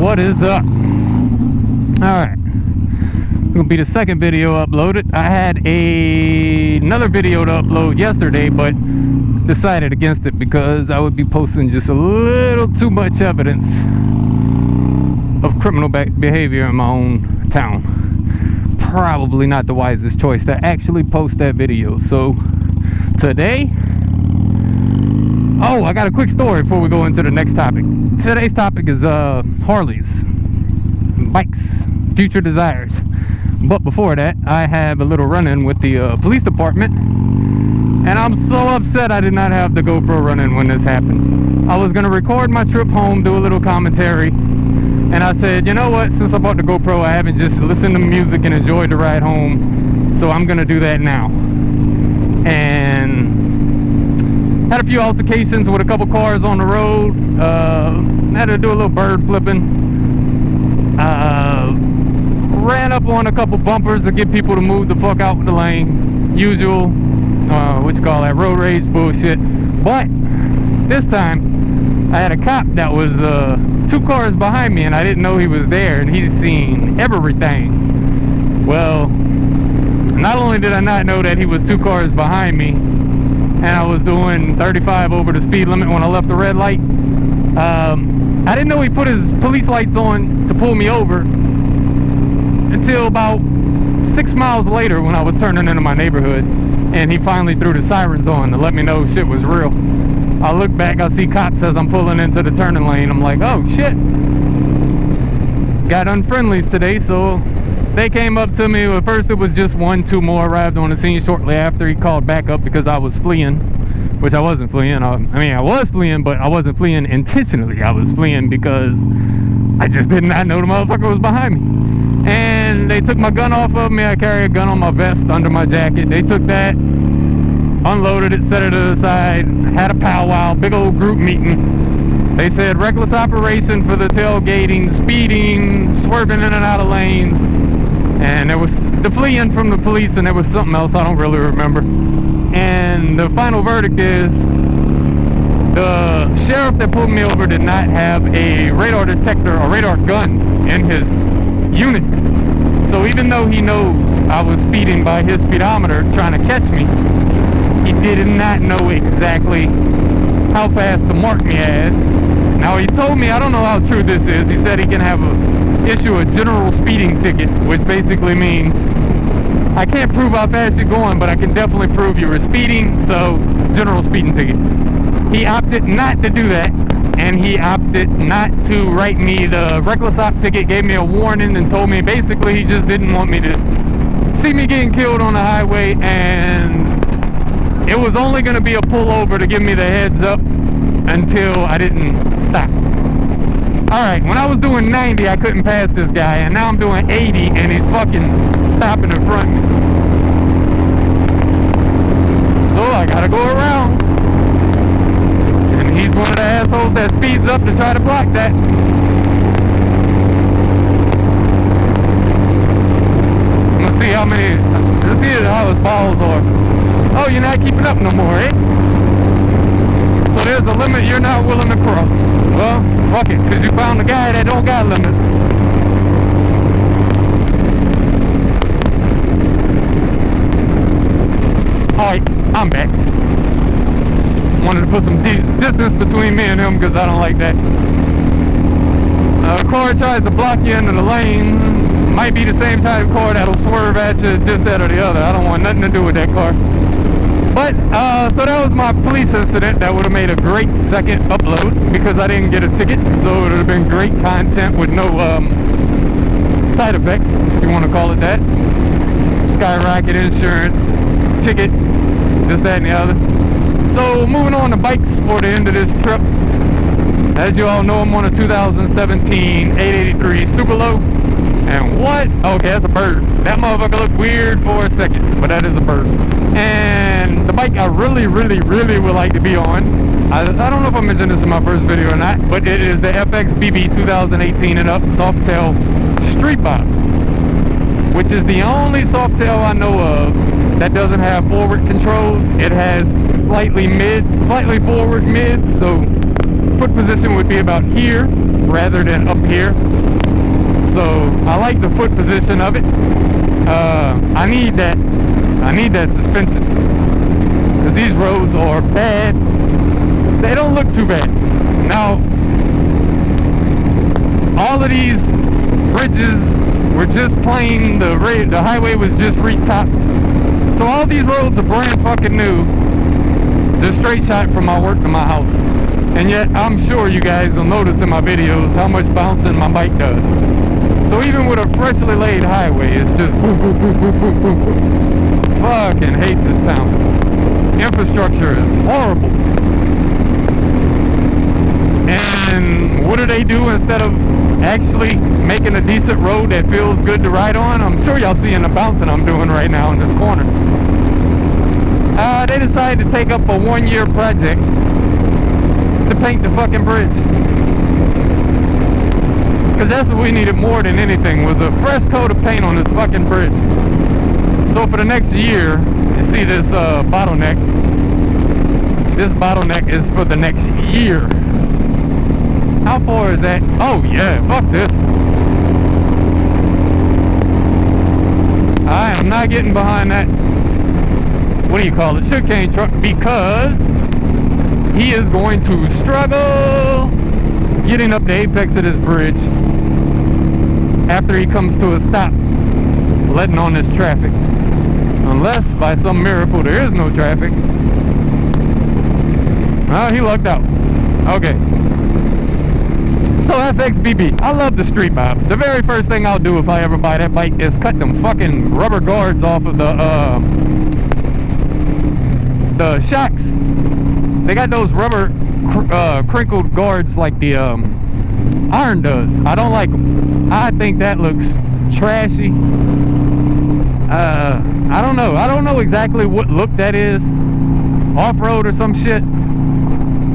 What is up? Alright, gonna be the second video uploaded. I had another video to upload yesterday, but decided against it because I would be posting just a little too much evidence of criminal behavior in my own town. Probably not the wisest choice to actually post that video. So today, I got a quick story before we go into the next topic. Today's topic is Harleys, bikes, future desires. But before that, I have a little run-in with the police department, and I'm so upset I did not have the GoPro running when this happened. I was gonna record my trip home, do a little commentary, and I said, you know what, since I bought the GoPro, I haven't just listened to music and enjoyed the ride home, so I'm gonna do that now. And had a few altercations with a couple cars on the road. Had to do a little bird flipping. Ran up on a couple bumpers to get people to move the fuck out of the lane. Usual, road rage bullshit. But this time, I had a cop that was 2 cars behind me, and I didn't know he was there, and he's seen everything. Well, not only did I not know that he was 2 cars behind me, and I was doing 35 over the speed limit when I left the red light, I didn't know he put his police lights on to pull me over until about 6 miles later when I was turning into my neighborhood, and he finally threw the sirens on to let me know shit was real. I look back, I see cops as I'm pulling into the turning lane. I'm like, oh shit, got unfriendlies today. So they came up to me. At first it was just 1, 2 more arrived on the scene shortly after. He called back up because I was fleeing, which I wasn't fleeing. I was fleeing, but I wasn't fleeing intentionally. I was fleeing because I just did not know the motherfucker was behind me. And they took my gun off of me. I carry a gun on my vest under my jacket. They took that, unloaded it, set it to the side, had a powwow, big old group meeting. They said reckless operation for the tailgating, speeding, swerving in and out of lanes, and there was the fleeing from the police, and there was something else I don't really remember. And the final verdict is the sheriff that pulled me over did not have a radar detector or radar gun in his unit. So even though he knows I was speeding by his speedometer trying to catch me, he did not know exactly how fast to mark me as. Now he told me, I don't know how true this is, he said he can issue a general speeding ticket, which basically means I can't prove how fast you're going, but I can definitely prove you were speeding, so general speeding ticket. He opted not to do that, and he opted not to write me the reckless op ticket, gave me a warning, and told me basically he just didn't want me to see me getting killed on the highway, and it was only going to be a pullover to give me the heads up until I didn't stop. Alright, when I was doing 90, I couldn't pass this guy, and now I'm doing 80, and he's fucking stopping in front of me. So I gotta go around. And he's one of the assholes that speeds up to try to block that. Let's see how his balls are. Oh, you're not keeping up no more, eh? So there's a limit you're not willing to cross. Well, fuck it, because you found a guy that don't got limits. Alright, I'm back. Wanted to put some distance between me and him because I don't like that. A car tries to block you into the lane. Might be the same type of car that'll swerve at you, this, that, or the other. I don't want nothing to do with that car. But, so that was my police incident. That would have made a great second upload because I didn't get a ticket. So it would have been great content with no side effects, if you want to call it that. Skyrocket insurance, ticket, this, that, and the other. So moving on to bikes for the end of this trip. As you all know, I'm on a 2017 883 Super Low. And what? Okay, that's a bird. That motherfucker looked weird for a second, but that is a bird. And the bike I really would like to be on, I don't know if I mentioned this in my first video or not, but it is the FXBB 2018 and up Softail Street Bike, which is the only Softail I know of that doesn't have forward controls. It has slightly forward mid, so foot position would be about here, rather than up here. So I like the foot position of it. I need that suspension, because these roads are bad. They don't look too bad. Now, all of these bridges were just plain, the highway was just retopped. So all these roads are brand fucking new. They're straight shot from my work to my house. And yet, I'm sure you guys will notice in my videos how much bouncing my bike does. So even with a freshly laid highway, it's just boom, boom, boom, boom, boom, boom, boom. Fucking hate this town. Infrastructure is horrible. And what do they do instead of actually making a decent road that feels good to ride on? I'm sure y'all seeing the bouncing I'm doing right now in this corner. They decided to take up a 1-year project to paint the fucking bridge. Because that's what we needed more than anything, was a fresh coat of paint on this fucking bridge. So for the next year, you see this bottleneck. This bottleneck is for the next year. How far is that? Oh yeah, fuck this. I am not getting behind that, what do you call it, sugarcane truck, because he is going to struggle getting up the apex of this bridge after he comes to a stop, letting on this traffic. Unless by some miracle there is no traffic. Oh, he lucked out. Okay. So FXBB, I love the street vibe. The very first thing I'll do if I ever buy that bike is cut them fucking rubber guards off of the shocks. They got those rubber crinkled guards like the iron does. I don't like them. I think that looks trashy. I don't know. I don't know exactly what look that is. Off-road or some shit.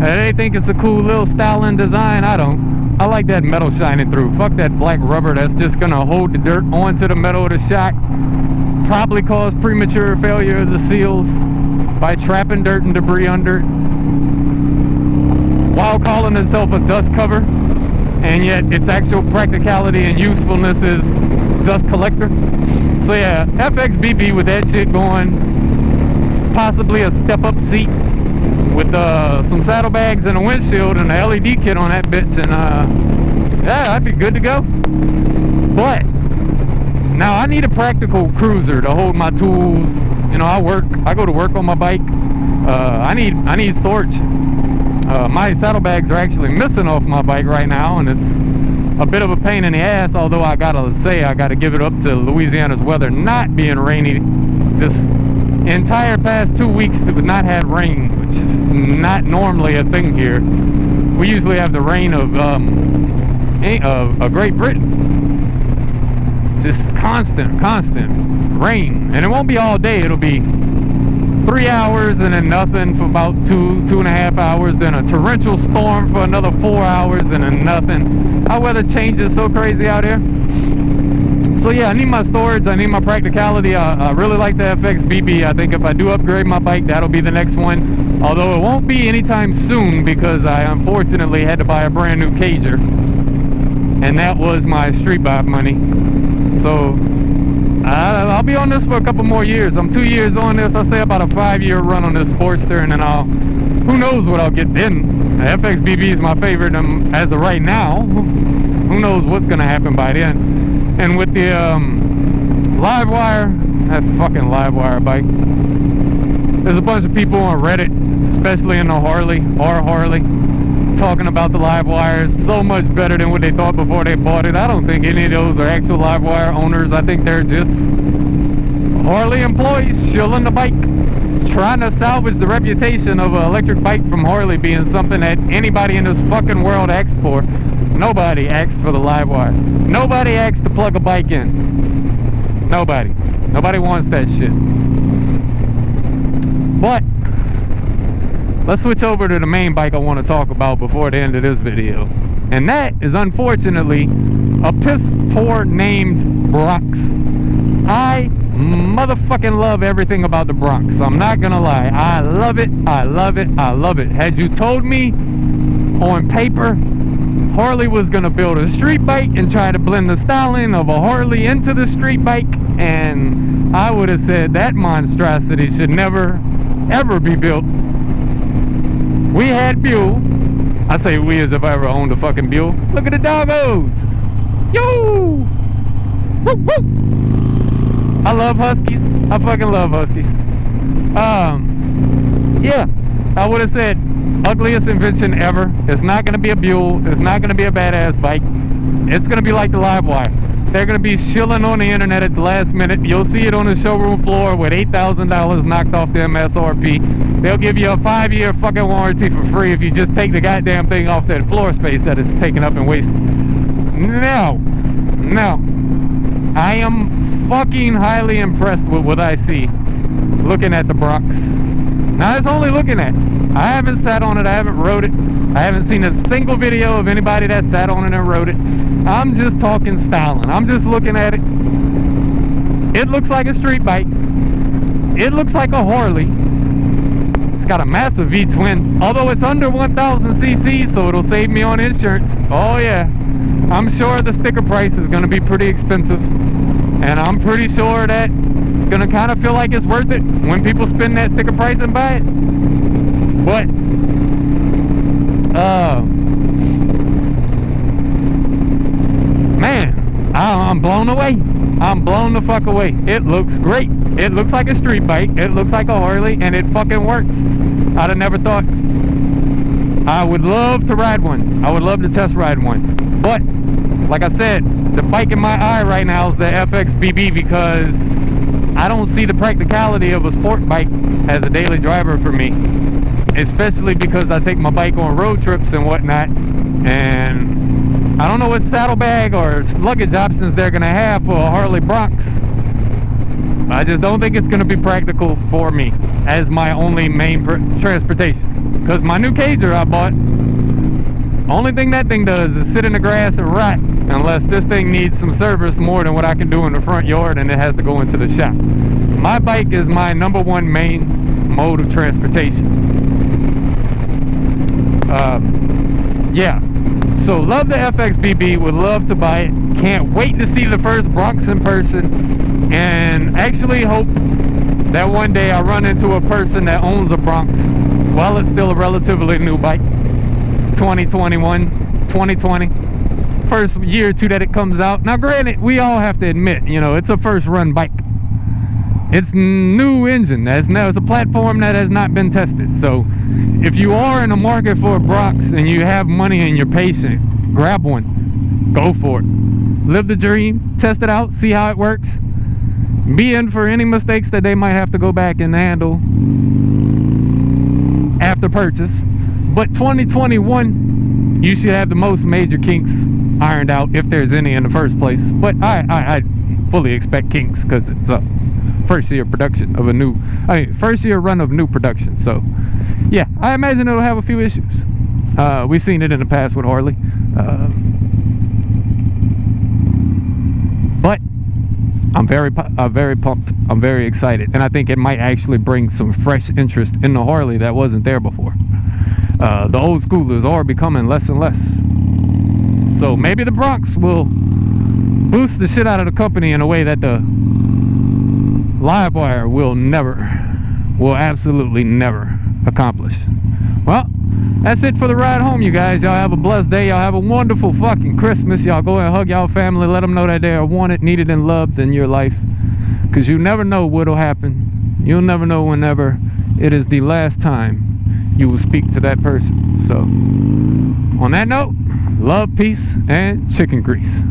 They think it's a cool little styling design. I don't. I like that metal shining through. Fuck that black rubber that's just gonna hold the dirt onto the metal of the shock. Probably cause premature failure of the seals by trapping dirt and debris under it, while calling itself a dust cover, and yet its actual practicality and usefulness is dust collector. So yeah, FXBB with that shit going, possibly a step-up seat with some saddlebags and a windshield and a LED kit on that bitch, and yeah, I'd be good to go. But now I need a practical cruiser to hold my tools. You know, I go to work on my bike. I need storage. My saddlebags are actually missing off my bike right now, and it's a bit of a pain in the ass, although I gotta say I gotta give it up to Louisiana's weather not being rainy. This entire past 2 weeks that we've not had rain, which is not normally a thing here. We usually have the rain of Great Britain. Just constant rain. And it won't be all day. It'll be 3 hours and then nothing for about 2.5 hours. Then a torrential storm for another 4 hours and then nothing. Our weather changes so crazy out here. So yeah, I need my storage, I need my practicality. I really like the FXBB. I think if I do upgrade my bike, that'll be the next one. Although it won't be anytime soon, because I unfortunately had to buy a brand new cager. And that was my street vibe money. So I'll be on this for a couple more years. I'm 2 years on this. I'll say about a 5-year run on this Sportster, and then who knows what I'll get then. FXBB is my favorite as of right now. Who knows what's gonna happen by then. And with the Livewire, that fucking Livewire bike, there's a bunch of people on Reddit, especially in the Harley, talking about the Livewires so much better than what they thought before they bought it. I don't think any of those are actual Livewire owners. I think they're just Harley employees shilling the bike, trying to salvage the reputation of an electric bike from Harley being something that anybody in this fucking world asked for. Nobody asked for the Livewire. Nobody asked to plug a bike in. Nobody wants that shit. But let's switch over to the main bike I want to talk about before the end of this video. And that is unfortunately a piss poor named Bronx. I motherfucking love everything about the Bronx. I'm not gonna lie. I love it. I love it. I love it. Had you told me on paper Harley was gonna build a street bike and try to blend the styling of a Harley into the street bike, and I would have said that monstrosity should never ever be built. We had Buell. I say we as if I ever owned a fucing Buell. Look at the doggos. Yo! Woo woo! I love Huskies. I fucking love Huskies. Yeah, I would have said ugliest invention ever. It's not gonna be a Buell. It's not gonna be a badass bike. It's gonna be like the Livewire. They're gonna be shilling on the internet at the last minute. You'll see it on the showroom floor with $8,000 knocked off the MSRP. They'll give you a 5-year fucking warranty for free if you just take the goddamn thing off that floor space that is taken up and wasted. No. I am fucking highly impressed with what I see looking at the Bronx. Now, it's only looking at it. I haven't sat on it. I haven't rode it. I haven't seen a single video of anybody that sat on it and rode it. I'm just talking styling. I'm just looking at it. It looks like a street bike. It looks like a Harley. It's got a massive V-twin, although it's under 1,000 cc, so it'll save me on insurance. Oh yeah, I'm sure the sticker price is going to be pretty expensive, and I'm pretty sure that it's going to kind of feel like it's worth it when people spend that sticker price and buy it. But man, I'm blown away. I'm blown the fuck away. It looks great. It looks like a street bike. It looks like a Harley, and it fucking works. I'd have never thought. I would love to ride one. I would love to test ride one. But like I said, the bike in my eye right now is the FXBB, because I don't see the practicality of a sport bike as a daily driver for me, especially because I take my bike on road trips and whatnot, and I don't know what saddlebag or luggage options they're gonna have for a Harley Bronx. I just don't think it's gonna be practical for me as my only main transportation. Because my new cager I bought, only thing that thing does is sit in the grass and rot, unless this thing needs some service more than what I can do in the front yard and it has to go into the shop. My bike is my #1 main mode of transportation. Yeah, so love the FXBB, would love to buy it. Can't wait to see the first Bronx in person, and actually hope that one day I run into a person that owns a Bronx while it's still a relatively new bike. 2021, 2020, first year or two that it comes out. Now granted, we all have to admit, you know, it's a first run bike. It's new engine. It's a platform that has not been tested. So if you are in the market for a Bronx and you have money and you're patient, grab one. Go for it. Live the dream. Test it out. See how it works. Be in for any mistakes that they might have to go back and handle after purchase. But 2021, you should have the most major kinks ironed out, if there's any in the first place. But I fully expect kinks, because it's a first year production of first year run of new production. So yeah, I imagine it'll have a few issues. We've seen it in the past with Harley, but I'm very pumped. I'm very excited, and I think it might actually bring some fresh interest in the Harley that wasn't there before. The old schoolers are becoming less and less, so maybe the Bronx will boost the shit out of the company in a way that the Livewire will absolutely never accomplish. Well, that's it for the ride home, you guys. Y'all have a blessed day. Y'all have a wonderful fucking Christmas. Y'all go and hug y'all family. Let them know that they are wanted, needed, and loved in your life, because you never know what'll happen. You'll never know whenever it is the last time you will speak to that person. So on that note, love, peace, and chicken grease.